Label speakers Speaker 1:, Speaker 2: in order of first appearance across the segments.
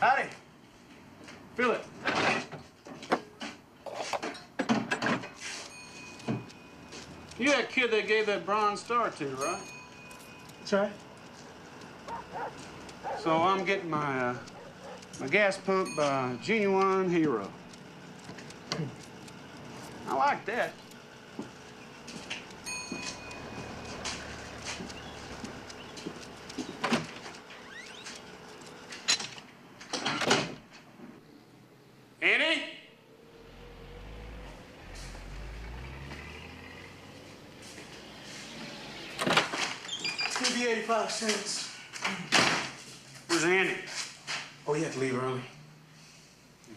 Speaker 1: Howdy. Fill it. You that kid they gave that Bronze Star to, right?
Speaker 2: That's right.
Speaker 1: So I'm getting my gas pump by Genuine Hero. I like that. Annie?
Speaker 2: It's gonna be 85 cents.
Speaker 1: Where's Andy?
Speaker 2: Oh, you have to leave early.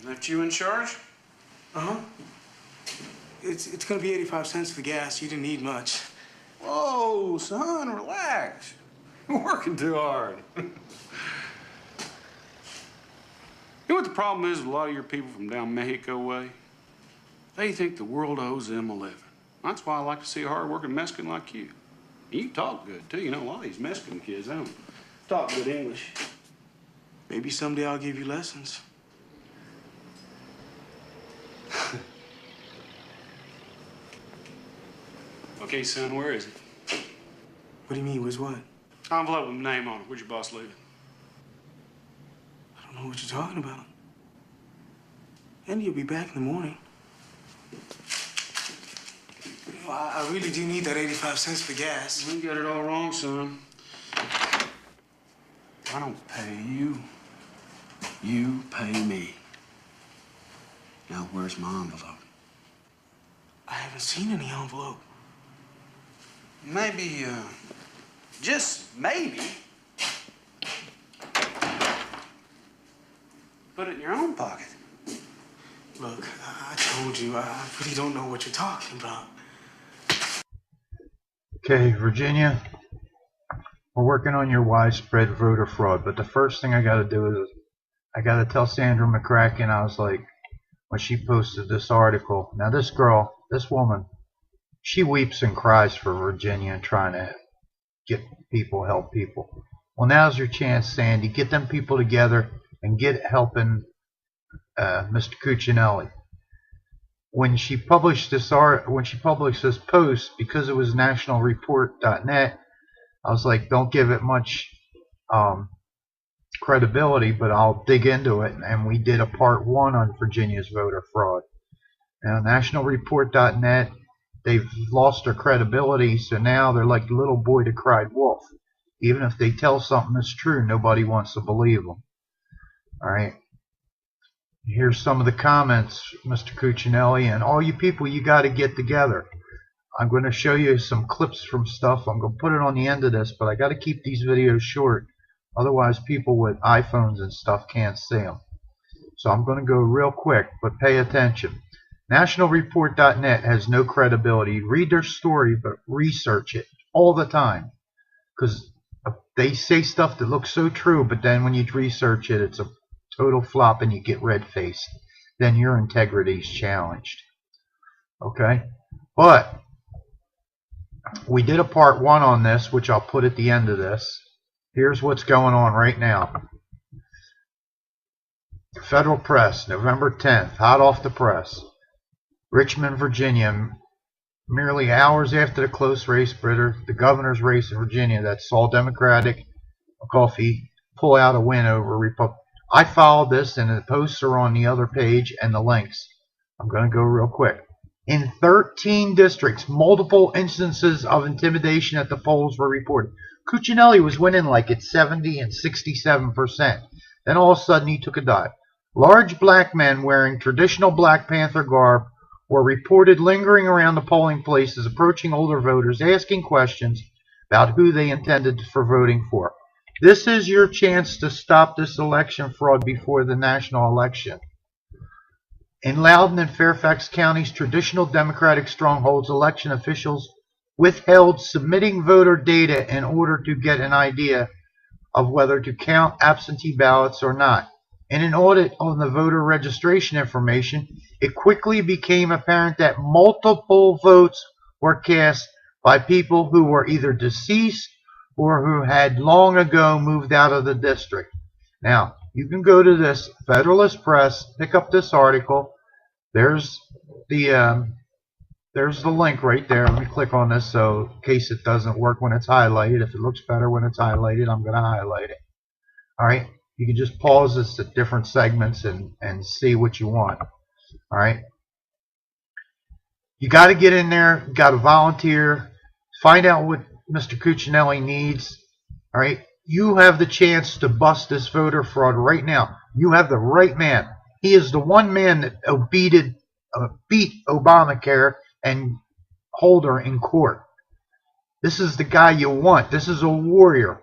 Speaker 1: Left you in charge?
Speaker 2: Uh-huh. It's gonna be 85 cents for gas. You didn't need much.
Speaker 1: Whoa, son, relax. You're working too hard. You know what the problem is with a lot of your people from down Mexico way? They think the world owes them a living. That's why I like to see a hard-working Mexican like you. You talk good, too. You know, a lot of these Mexican kids, they don't talk good English.
Speaker 2: Maybe someday I'll give you lessons.
Speaker 1: Okay, son, where is it?
Speaker 2: What do you mean, where's what?
Speaker 1: Envelope with a name on it. Where'd your boss leave it?
Speaker 2: I don't know what you're talking about. Andy will be back in the morning. You know, I really do need that 85 cents for gas.
Speaker 1: You got it all wrong, son. I don't pay you. You pay me. Now, where's my envelope?
Speaker 2: I haven't seen any envelope.
Speaker 1: Maybe, just maybe, put it in your own pocket.
Speaker 2: Look, I told you, I really don't know what you're talking about.
Speaker 3: Okay, Virginia, we're working on your widespread voter fraud, but the first thing I got to do is I got to tell Sandra McCracken, I was like, when she posted this article, now this girl, this woman, she weeps and cries for Virginia and trying to get people, help people. Well, now's your chance, Sandy. Get them people together and get helping Mr. Cuccinelli. When she published this post, because it was nationalreport.net, I was like, don't give it much credibility, but I'll dig into it. And we did a part 1 on Virginia's voter fraud. Now, nationalreport.net, they've lost their credibility, so now they're like the little boy that cried wolf. Even if they tell something that's true, nobody wants to believe them. All right. Here's some of the comments, Mr. Cuccinelli, and all you people, you got to get together. I'm going to show you some clips from stuff. I'm going to put it on the end of this, but I got to keep these videos short. Otherwise, people with iPhones and stuff can't see them. So I'm going to go real quick, but pay attention. Nationalreport.net has no credibility. Read their story, but research it all the time. Because they say stuff that looks so true, but then when you research it, it's a total flop and you get red-faced. Then your integrity is challenged. Okay? But we did a part 1 on this, which I'll put at the end of this. Here's what's going on right now. Federal Press, November 10th, hot off the press. Richmond, Virginia, merely hours after the close race, the governor's race in Virginia that saw Democratic McAuliffe pull out a win over Republican. I followed this, and the posts are on the other page and the links. I'm going to go real quick. In 13 districts, multiple instances of intimidation at the polls were reported. Cuccinelli was winning like at 70 and 67%. Then all of a sudden he took a dive. Large black men wearing traditional Black Panther garb were reported lingering around the polling places, approaching older voters, asking questions about who they intended for voting for. This is your chance to stop this election fraud before the national election. In Loudoun and Fairfax counties, traditional Democratic strongholds, election officials withheld submitting voter data in order to get an idea of whether to count absentee ballots or not. In an audit on the voter registration information, it quickly became apparent that multiple votes were cast by people who were either deceased or who had long ago moved out of the district. Now, you can go to this Federalist Press, pick up this article. There's the link right there. Let me click on this so in case it doesn't work when it's highlighted. If it looks better when it's highlighted, I'm going to highlight it. All right. You can just pause this at different segments and see what you want. All right. You got to get in there. You got to volunteer. Find out what Mr. Cuccinelli needs. All right. You have the chance to bust this voter fraud right now. You have the right man. He is the one man that beat Obamacare and Holder in court. This is the guy you want. This is a warrior.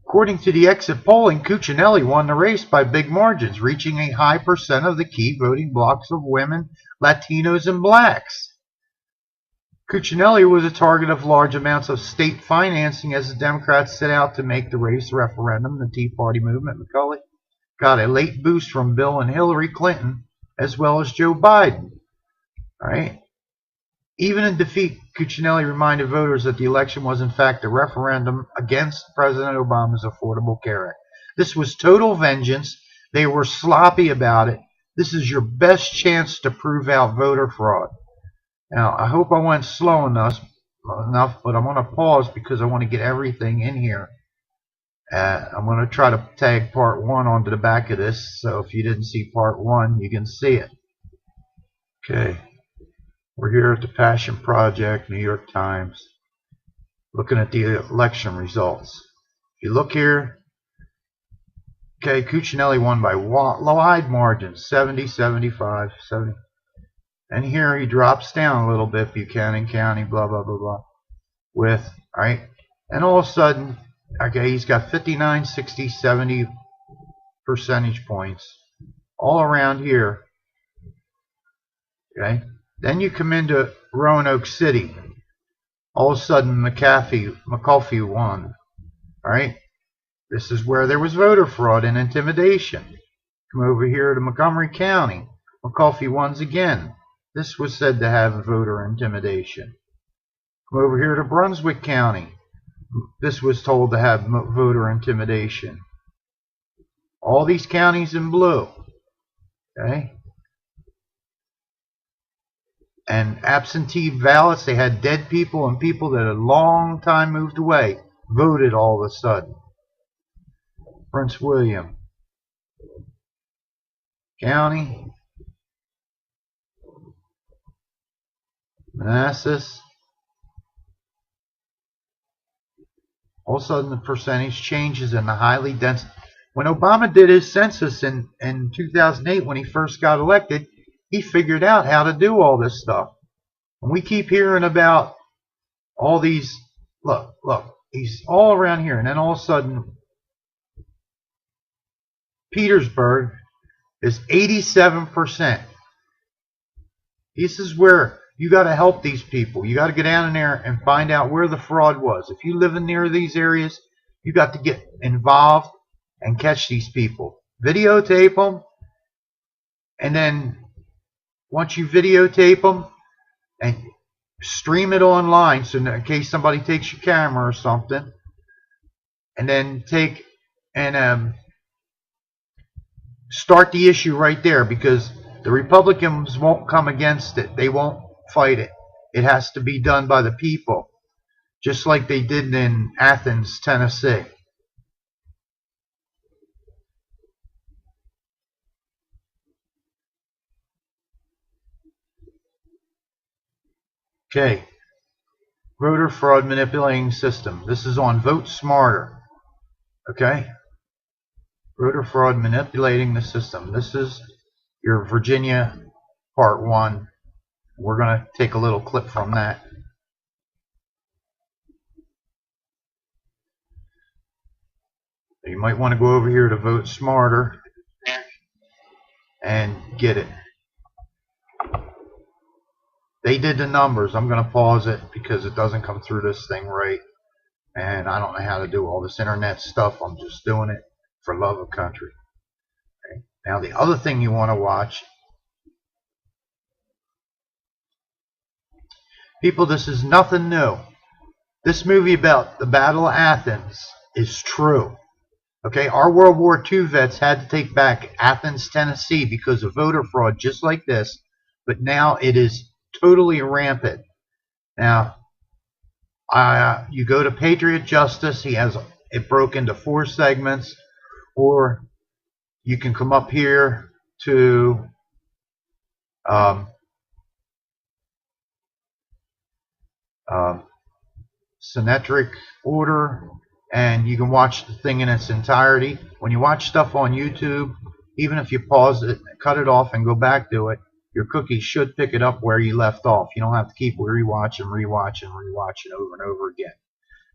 Speaker 3: According to the exit polling, Cuccinelli won the race by big margins, reaching a high percent of the key voting blocks of women, Latinos, and blacks. Cuccinelli was a target of large amounts of state financing as the Democrats set out to make the race referendum. The Tea Party movement, McCullough, got a late boost from Bill and Hillary Clinton, as well as Joe Biden. All right. Even in defeat, Cuccinelli reminded voters that the election was in fact a referendum against President Obama's Affordable Care Act. This was total vengeance. They were sloppy about it. This is your best chance to prove out voter fraud. Now, I hope I went slow enough, but I'm going to pause because I want to get everything in here. I'm going to try to tag part 1 onto the back of this, so if you didn't see part 1, you can see it. Okay. We're here at the Passion Project, New York Times, looking at the election results. If you look here, okay, Cuccinelli won by wide margins, 70, 75, 70. And here he drops down a little bit, Buchanan County, blah, blah, blah, blah, with, all right, and all of a sudden, okay, he's got 59, 60, 70 percentage points all around here, okay. Then you come into Roanoke City. All of a sudden, McAuliffe won. All right? This is where there was voter fraud and intimidation. Come over here to Montgomery County. McAuliffe won again. This was said to have voter intimidation. Come over here to Brunswick County. This was told to have voter intimidation. All these counties in blue. Okay? And absentee ballots, they had dead people and people that had a long time moved away voted all of a sudden. Prince William County, Manassas. All of a sudden the percentage changes in the highly dense. When Obama did his census in 2008 when he first got elected, he figured out how to do all this stuff. And we keep hearing about all these, look, he's all around here. And then all of a sudden, Petersburg is 87%. This is where you got to help these people. You got to get down in there and find out where the fraud was. If you live in near these areas, you got to get involved and catch these people. Videotape them, and then once you videotape them and stream it online, so in case somebody takes your camera or something, and then take and start the issue right there, because the Republicans won't come against it. They won't fight it. It has to be done by the people, just like they did in Athens, Tennessee. Okay, voter fraud manipulating system. This is on Vote Smarter. Okay, voter fraud manipulating the system. This is your Virginia part 1. We're going to take a little clip from that. You might want to go over here to Vote Smarter and get it. They did the numbers. I'm going to pause it because it doesn't come through this thing right. And I don't know how to do all this internet stuff. I'm just doing it for love of country. Okay. Now the other thing you want to watch. People, this is nothing new. This movie about the Battle of Athens is true. Okay, our World War II vets had to take back Athens, Tennessee because of voter fraud just like this, but now it is totally rampant. Now, you go to Patriot Justice, he has it broke into 4 segments, or you can come up here to symmetric order, and you can watch the thing in its entirety. When you watch stuff on YouTube, even if you pause it, cut it off, and go back to it, your cookie should pick it up where you left off. You don't have to keep rewatching over and over again.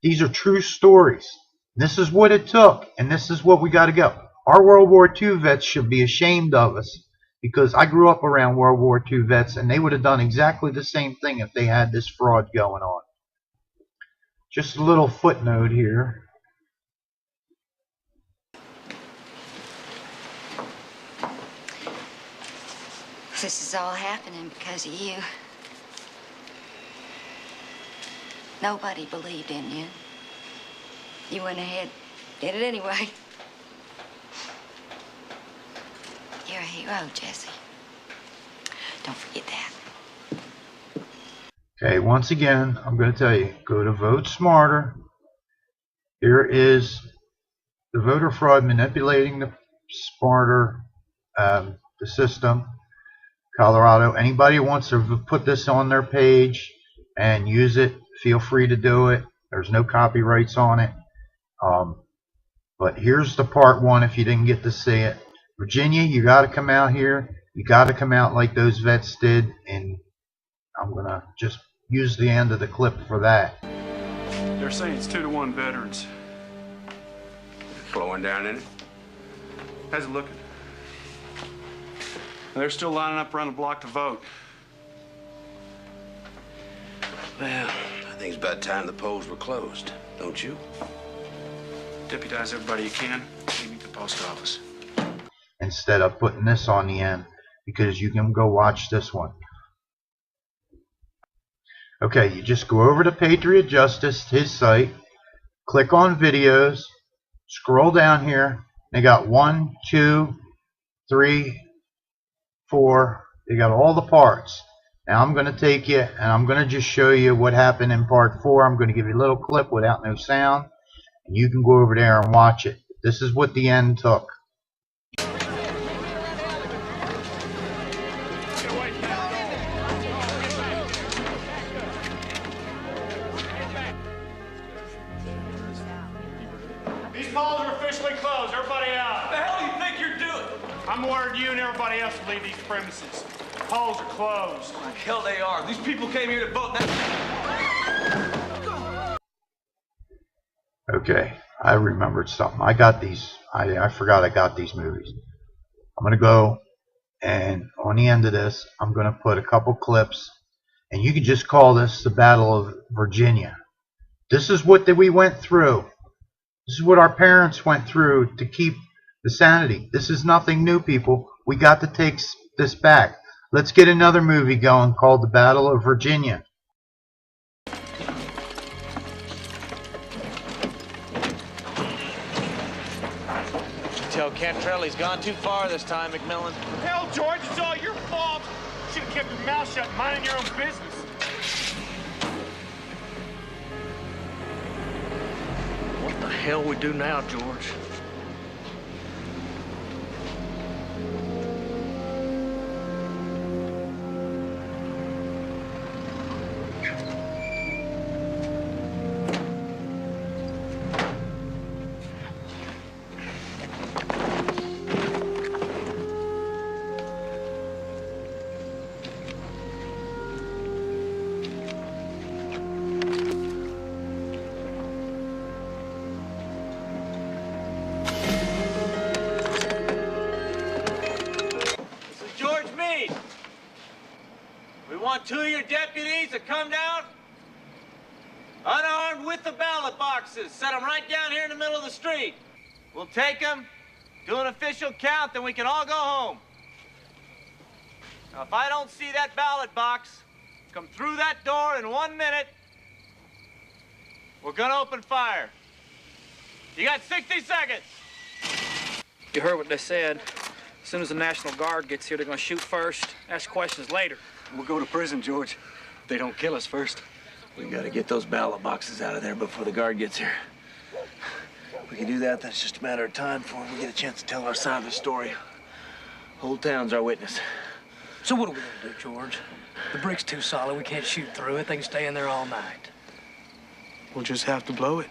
Speaker 3: These are true stories. This is what it took, and this is what we got to go. Our World War II vets should be ashamed of us, because I grew up around World War II vets, and they would have done exactly the same thing if they had this fraud going on. Just a little footnote here.
Speaker 4: This is all happening because of you. Nobody believed in you. You went ahead, did it anyway. You're a hero, Jesse. Don't forget that.
Speaker 3: Okay, once again, I'm going to tell you, go to Vote Smarter. Here is the voter fraud manipulating the smarter, the system. Colorado, anybody who wants to put this on their page and use it, feel free to do it. There's no copyrights on it. But here's the part 1 if you didn't get to see it. Virginia, you got to come out here. You got to come out like those vets did, and I'm going to just use the end of the clip for that.
Speaker 1: They're saying it's 2-to-1 veterans.
Speaker 5: Slowing down in it?
Speaker 1: How's it looking? They're still lining up around the block to vote.
Speaker 5: Well, I think it's about time the polls were closed, don't you?
Speaker 1: Deputize everybody you can. Leave me at the post office.
Speaker 3: Instead of putting this on the end, because you can go watch this one. Okay, you just go over to Patriot Justice, his site, click on videos, scroll down here. They got 1, 2, 3, 4. They got all the parts. Now I'm going to take you and I'm going to just show you what happened in part 4. I'm going to give you a little clip without no sound, and you can go over there and watch it. This is what the end took.
Speaker 1: These polls are officially closed. Everybody out.
Speaker 6: What the hell do you think you're doing?
Speaker 1: I'm ordering you and everybody else to leave these premises. The polls are closed.
Speaker 6: Like hell they are. These people came here to vote.
Speaker 3: Okay, I remembered something. I got these. I forgot I got these movies. I'm going to go, and on the end of this, I'm going to put a couple clips, and you can just call this the Battle of Virginia. This is what we went through. This is what our parents went through to keep the sanity. This is nothing new, people. We got to take this back. Let's get another movie going called The Battle of Virginia.
Speaker 7: Tell Cantrelli's gone too far this time, McMillan.
Speaker 1: Hell, George, it's all your fault. You should have kept your mouth shut, minding your own business.
Speaker 7: What the hell we do now, George?
Speaker 8: want 2 of your deputies to come down, unarmed with the ballot boxes. Set them right down here in the middle of the street. We'll take them, do an official count, then we can all go home. Now, if I don't see that ballot box come through that door in 1 minute, we're gonna open fire. You got 60 seconds.
Speaker 9: You heard what they said. As soon as the National Guard gets here, they're gonna shoot first, ask questions later.
Speaker 10: We'll go to prison, George. If they don't kill us first.
Speaker 7: We gotta get those ballot boxes out of there before the guard gets here. If we can do that, then it's just a matter of time before we get a chance to tell our side of the story. Whole town's our witness.
Speaker 11: So what are we gonna do, George? The brick's too solid. We can't shoot through it. They can stay in there all night.
Speaker 2: We'll just have to blow it.